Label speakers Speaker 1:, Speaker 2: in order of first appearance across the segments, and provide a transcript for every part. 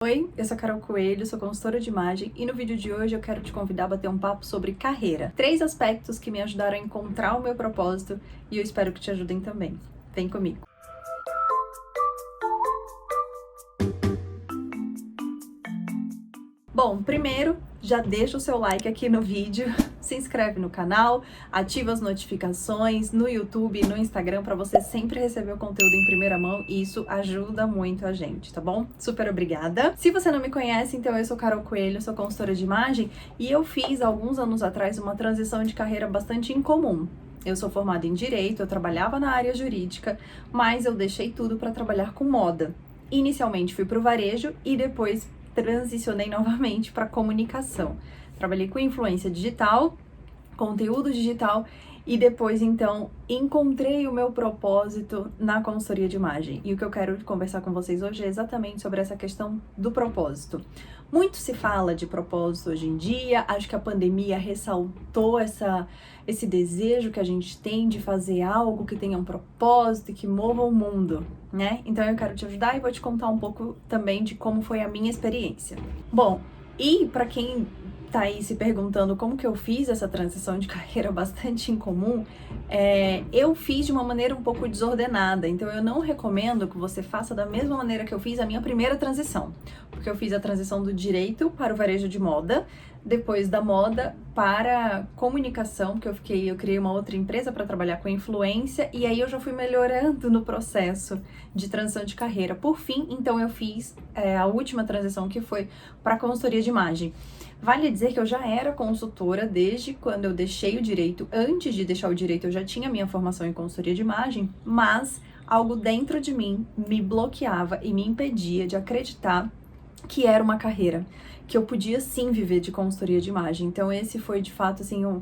Speaker 1: Oi, eu sou a Carol Coelho, sou consultora de imagem e no vídeo de hoje eu quero te convidar a bater um papo sobre carreira. 3 aspectos que me ajudaram a encontrar o meu propósito e eu espero que te ajudem também. Vem comigo! Bom, primeiro, já deixa o seu like aqui no vídeo, se inscreve no canal, ativa as notificações no YouTube e no Instagram para você sempre receber o conteúdo em primeira mão e isso ajuda muito a gente, tá bom? Super obrigada! Se você não me conhece, então eu sou Carol Coelho, sou consultora de imagem e eu fiz alguns anos atrás uma transição de carreira bastante incomum. Eu sou formada em Direito, eu trabalhava na área jurídica, mas eu deixei tudo para trabalhar com moda. Inicialmente fui para o varejo e depois transicionei novamente para comunicação. Trabalhei com influência digital, conteúdo digital e depois então encontrei o meu propósito na consultoria de imagem. E o que eu quero conversar com vocês hoje é exatamente sobre essa questão do propósito. Muito se fala de propósito hoje em dia, acho que a pandemia ressaltou esse desejo que a gente tem de fazer algo que tenha um propósito e que mova o mundo, né? Então eu quero te ajudar e vou te contar um pouco também de como foi a minha experiência. Bom, e para quem tá aí se perguntando como que eu fiz essa transição de carreira bastante incomum, eu fiz de uma maneira um pouco desordenada, então eu não recomendo que você faça da mesma maneira que eu fiz a minha primeira transição, porque eu fiz a transição do direito para o varejo de moda, depois da moda para comunicação, porque eu criei uma outra empresa para trabalhar com influência, e aí eu já fui melhorando no processo de transição de carreira. Por fim, então eu fiz a última transição que foi para consultoria de imagem. Vale dizer que eu já era consultora desde quando eu deixei o direito. Antes de deixar o direito, eu já tinha minha formação em consultoria de imagem, mas algo dentro de mim me bloqueava e me impedia de acreditar que era uma carreira, que eu podia sim viver de consultoria de imagem. Então esse foi de fato assim um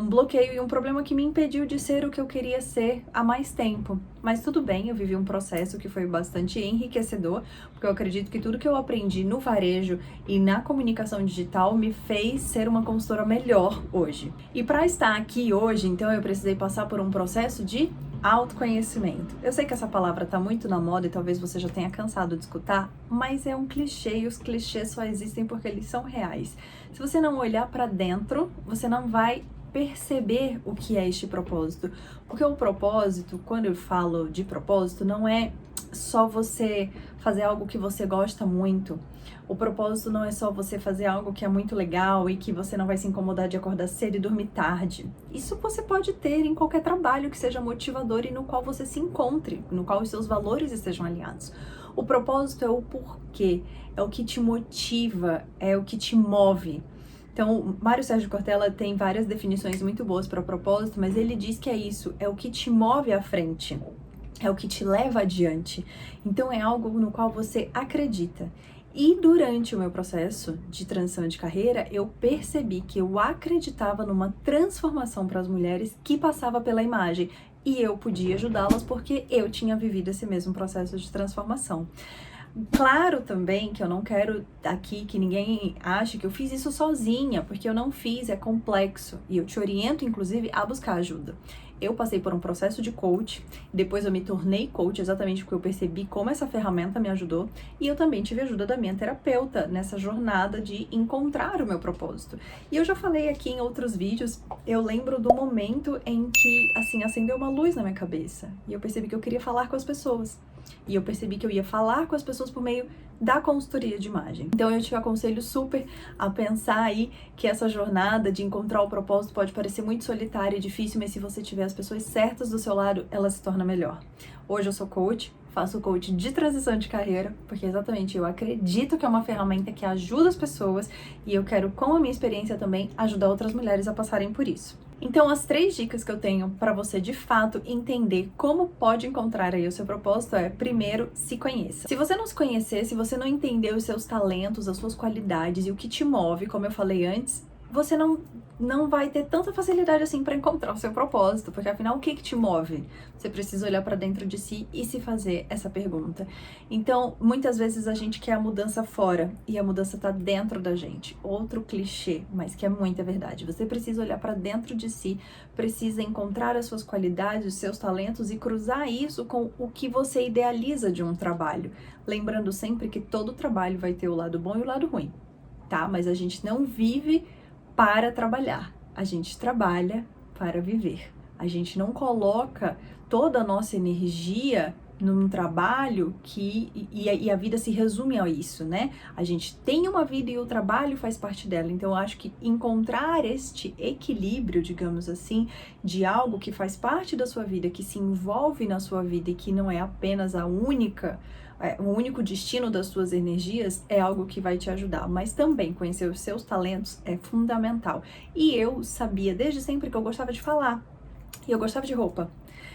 Speaker 1: bloqueio e um problema que me impediu de ser o que eu queria ser há mais tempo. Mas tudo bem, eu vivi um processo que foi bastante enriquecedor, porque eu acredito que tudo que eu aprendi no varejo e na comunicação digital me fez ser uma consultora melhor hoje. E para estar aqui hoje, então eu precisei passar por um processo de autoconhecimento. Eu sei que essa palavra tá muito na moda e talvez você já tenha cansado de escutar, mas é um clichê e os clichês só existem porque eles são reais. Se você não olhar para dentro, você não vai perceber o que é este propósito. Porque o propósito, quando eu falo de propósito, não é só você fazer algo que você gosta muito. O propósito não é só você fazer algo que é muito legal e que você não vai se incomodar de acordar cedo e dormir tarde. Isso você pode ter em qualquer trabalho que seja motivador e no qual você se encontre, no qual os seus valores estejam alinhados. O propósito é o porquê, é o que te motiva, é o que te move. Então, Mário Sérgio Cortella tem várias definições muito boas para o propósito, mas ele diz que é isso, é o que te move à frente, é o que te leva adiante. Então, é algo no qual você acredita. E durante o meu processo de transição de carreira, eu percebi que eu acreditava numa transformação para as mulheres que passava pela imagem. E eu podia ajudá-las porque eu tinha vivido esse mesmo processo de transformação. Claro também que eu não quero aqui que ninguém ache que eu fiz isso sozinha, porque eu não fiz, é complexo. E eu te oriento, inclusive, a buscar ajuda. Eu passei por um processo de coach, depois eu me tornei coach exatamente porque eu percebi como essa ferramenta me ajudou e eu também tive ajuda da minha terapeuta nessa jornada de encontrar o meu propósito. E eu já falei aqui em outros vídeos, eu lembro do momento em que, assim, acendeu uma luz na minha cabeça e eu percebi que eu queria falar com as pessoas. E eu percebi que eu ia falar com as pessoas por meio da consultoria de imagem. Então eu te aconselho super a pensar aí que essa jornada de encontrar o propósito pode parecer muito solitária e difícil, mas se você tiver as pessoas certas do seu lado, ela se torna melhor. Hoje eu sou coach, faço coach de transição de carreira, porque exatamente eu acredito que é uma ferramenta que ajuda as pessoas e eu quero, com a minha experiência também, ajudar outras mulheres a passarem por isso. Então, as 3 dicas que eu tenho para você de fato entender como pode encontrar aí o seu propósito é: primeiro, se conheça. Se você não se conhecer, se você não entender os seus talentos, as suas qualidades e o que te move, como eu falei antes, você não vai ter tanta facilidade assim para encontrar o seu propósito, porque afinal, o que te move? Você precisa olhar para dentro de si e se fazer essa pergunta. Então, muitas vezes a gente quer a mudança fora e a mudança tá dentro da gente. Outro clichê, mas que é muita verdade. Você precisa olhar para dentro de si, precisa encontrar as suas qualidades, os seus talentos e cruzar isso com o que você idealiza de um trabalho. Lembrando sempre que todo trabalho vai ter o lado bom e o lado ruim, tá? Mas a gente não vive para trabalhar, a gente trabalha para viver. A gente não coloca toda a nossa energia num trabalho e a vida se resume a isso, né? A gente tem uma vida e o trabalho faz parte dela. Então, eu acho que encontrar este equilíbrio, digamos assim, de algo que faz parte da sua vida, que se envolve na sua vida e que não é apenas o único destino das suas energias, é algo que vai te ajudar. Mas também conhecer os seus talentos é fundamental. E eu sabia desde sempre que eu gostava de falar. E eu gostava de roupa.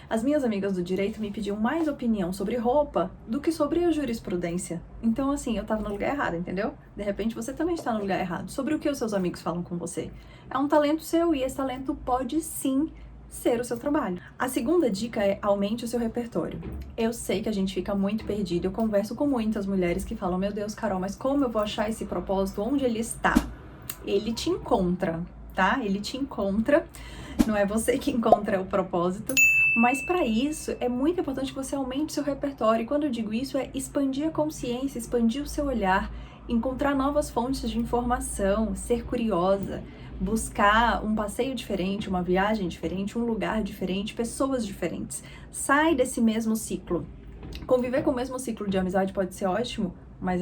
Speaker 1: As minhas amigas do direito me pediam mais opinião sobre roupa do que sobre a jurisprudência. Então, assim, eu tava no lugar errado, entendeu? De repente, você também está no lugar errado. Sobre o que os seus amigos falam com você. É um talento seu e esse talento pode sim ser o seu trabalho. A segunda dica é aumente o seu repertório. Eu sei que a gente fica muito perdido. Eu converso com muitas mulheres que falam: meu Deus, Carol, mas como eu vou achar esse propósito? Onde ele está? Ele te encontra, tá? Ele te encontra. Não é você que encontra o propósito. Mas para isso é muito importante que você aumente o seu repertório. E quando eu digo isso, é expandir a consciência, expandir o seu olhar, encontrar novas fontes de informação, ser curiosa, buscar um passeio diferente, uma viagem diferente, um lugar diferente, pessoas diferentes. Sai desse mesmo ciclo. Conviver com o mesmo ciclo de amizade pode ser ótimo, mas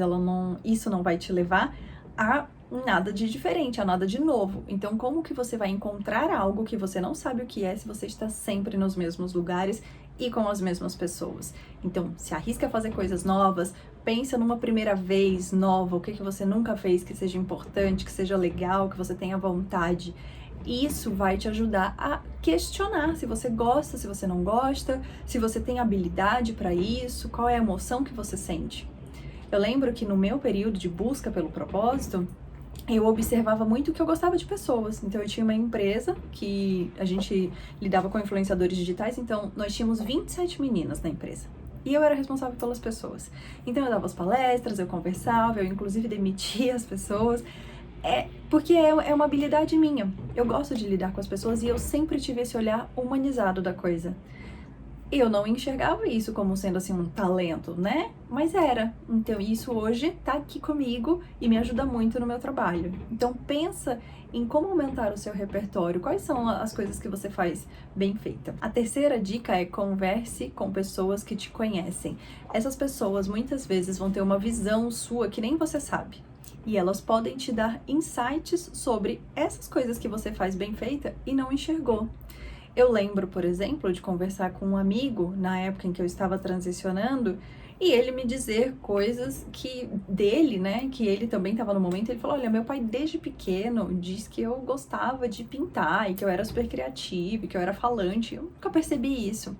Speaker 1: isso não vai te levar a nada de diferente, a nada de novo. Então, como que você vai encontrar algo que você não sabe o que é se você está sempre nos mesmos lugares e com as mesmas pessoas? Então, se arrisca a fazer coisas novas, pensa numa primeira vez nova, o que você nunca fez que seja importante, que seja legal, que você tenha vontade. Isso vai te ajudar a questionar se você gosta, se você não gosta, se você tem habilidade para isso, qual é a emoção que você sente. Eu lembro que no meu período de busca pelo propósito, eu observava muito que eu gostava de pessoas. Então, eu tinha uma empresa que a gente lidava com influenciadores digitais, então nós tínhamos 27 meninas na empresa. E eu era responsável pelas pessoas. Então, eu dava as palestras, eu conversava, eu inclusive demitia as pessoas. Porque é uma habilidade minha. Eu gosto de lidar com as pessoas e eu sempre tive esse olhar humanizado da coisa. Eu não enxergava isso como sendo assim um talento, né? Mas era. Então isso hoje tá aqui comigo e me ajuda muito no meu trabalho. Então pensa em como aumentar o seu repertório, quais são as coisas que você faz bem feita. A terceira dica é converse com pessoas que te conhecem. Essas pessoas muitas vezes vão ter uma visão sua que nem você sabe. E elas podem te dar insights sobre essas coisas que você faz bem feita e não enxergou. Eu lembro, por exemplo, de conversar com um amigo na época em que eu estava transicionando e ele me dizer coisas dele, né, que ele também estava no momento. Ele falou: olha, meu pai desde pequeno diz que eu gostava de pintar e que eu era super criativa, que eu era falante. Eu nunca percebi isso.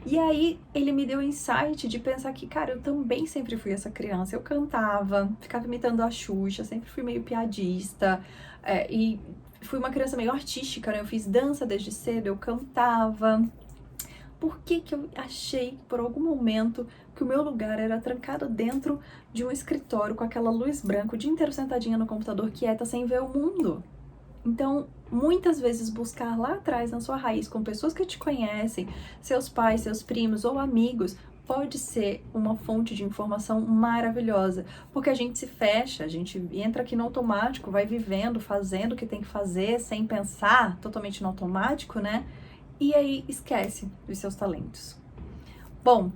Speaker 1: E aí ele me deu o insight de pensar que, cara, eu também sempre fui essa criança. Eu cantava, ficava imitando a Xuxa, sempre fui meio piadista e fui uma criança meio artística, né? Eu fiz dança desde cedo, eu cantava. Por que eu achei, por algum momento, que o meu lugar era trancado dentro de um escritório com aquela luz branca, o dia inteiro sentadinha no computador, quieta, sem ver o mundo? Então, muitas vezes buscar lá atrás, na sua raiz, com pessoas que te conhecem, seus pais, seus primos ou amigos, pode ser uma fonte de informação maravilhosa, porque a gente se fecha, a gente entra aqui no automático, vai vivendo, fazendo o que tem que fazer, sem pensar, totalmente no automático, né? E aí esquece dos seus talentos. Bom,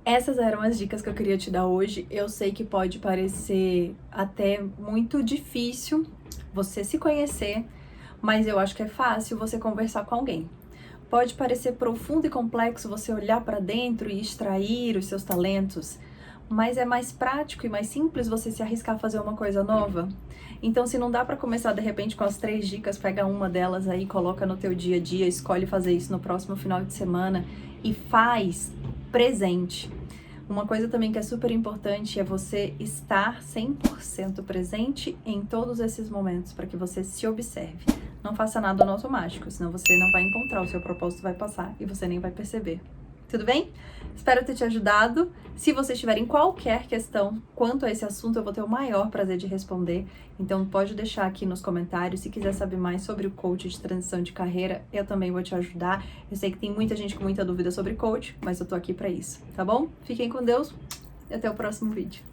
Speaker 1: essas eram as dicas que eu queria te dar hoje. Eu sei que pode parecer até muito difícil você se conhecer, mas eu acho que é fácil você conversar com alguém. Pode parecer profundo e complexo você olhar para dentro e extrair os seus talentos, mas é mais prático e mais simples você se arriscar a fazer uma coisa nova. Então, se não dá para começar de repente com as 3 dicas, pega uma delas aí, coloca no teu dia a dia, escolhe fazer isso no próximo final de semana e faz presente. Uma coisa também que é super importante é você estar 100% presente em todos esses momentos, para que você se observe. Não faça nada no automático, senão você não vai encontrar, o seu propósito vai passar e você nem vai perceber. Tudo bem? Espero ter te ajudado. Se vocês tiverem qualquer questão quanto a esse assunto, eu vou ter o maior prazer de responder. Então pode deixar aqui nos comentários. Se quiser saber mais sobre o coach de transição de carreira, eu também vou te ajudar. Eu sei que tem muita gente com muita dúvida sobre coach, mas eu tô aqui para isso, tá bom? Fiquem com Deus e até o próximo vídeo.